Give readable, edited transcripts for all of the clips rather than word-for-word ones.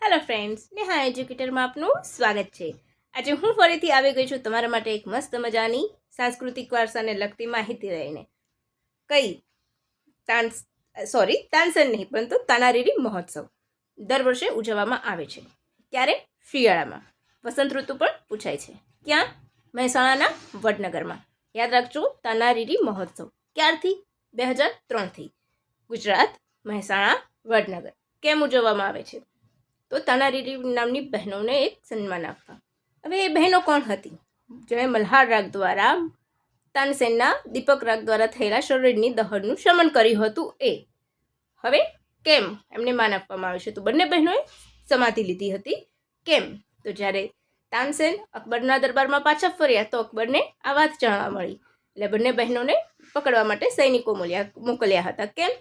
Hello friends, Neha એજ્યુકેટરમાં આપનું સ્વાગત છે। આજે હું ફરીથી આવી ગઈ છું તમારા માટે એક મસ્ત મજાની સાંસ્કૃતિક વારસાને લગતી માહિતી લઈને। કઈ તાનસેન નહીં પરંતુ તાનારીરી મહોત્સવ દર વર્ષે ઉજવવામાં આવે છે। ક્યારે? શિયાળામાં। વસંત ઋતુ પણ પૂછાય છે। ક્યાં? મહેસાણાના વડનગરમાં। યાદ રાખજો, તાનારીરી મહોત્સવ ક્યારથી? 2003થી। ગુજરાત, મહેસાણા, વડનગર। કેમ ઉજવવામાં આવે છે? તો તાનારીરી નામની બહેનોને એક સન્માન આપવા। હવે એ બહેનો કોણ હતી? જેણે મલ્હાર રાગ દ્વારા તાનસેનના દીપક રાગ દ્વારા થયેલા શરીરની દહનનું શમન કર્યું હતું એ। હવે કેમ એમને માન આપવામાં આવે છે? તો બંને બહેનોએ સમાધિ લીધી હતી। કેમ? તો જ્યારે તાનસેન અકબરના દરબારમાં પાછા ફર્યા તો અકબરને આ વાત જાણવા મળી, એટલે બંને બહેનોને પકડવા માટે સૈનિકો મોકલ્યા હતા। કેમ?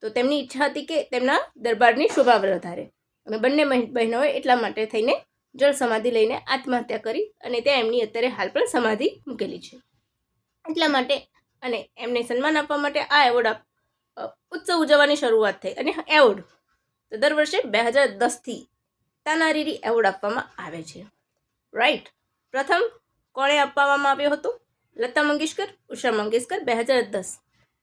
તો તેમની ઈચ્છા હતી કે તેમના દરબારની શોભા વધારે, અને બંને બહેનોએ એટલા માટે થઈને જળ સમાધિ લઈને આત્મહત્યા કરી, અને ત્યાં એમની અત્યારે હાલ પણ સમાધિ મૂકેલી છે। એટલા માટે અને એમને સન્માન આપવા માટે આ એવોર્ડ ઉત્સવ ઉજવવાની શરૂઆત થઈ। અને એવોર્ડ તો દર વર્ષે 2010થી તાનારીરી એવોર્ડ આપવામાં આવે છે, રાઈટ। પ્રથમ કોણે આપવામાં આવ્યો હતો? લતા મંગેશકર, ઉષા મંગેશકર 2010।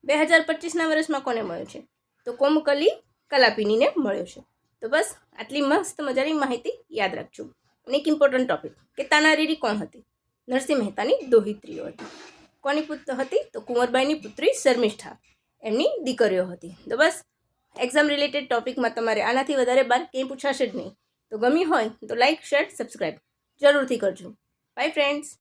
2025ના વર્ષમાં કોને મળ્યો છે? તો કોમકલી કલાપીનીને મળ્યો છે। તો બસ આટલી મસ્ત મજાની માહિતી યાદ રાખજો। અને એક ઇમ્પોર્ટન્ટ ટોપિક કે તાનારીરી કોણ હતી? નરસિંહ મહેતાની દોહિત્રીઓ હતી। કોની પુત્ર હતી? તો કુંવરબાઈની પુત્રી શર્મિષ્ઠા, એમની દીકરીઓ હતી। તો બસ એક્ઝામ રિલેટેડ ટોપિકમાં તમારે આનાથી વધારે બાર કંઈ પૂછાશે જ નહીં। તો ગમી હોય તો લાઇક, શેર, સબસ્ક્રાઈબ જરૂરથી કરજો। By friends.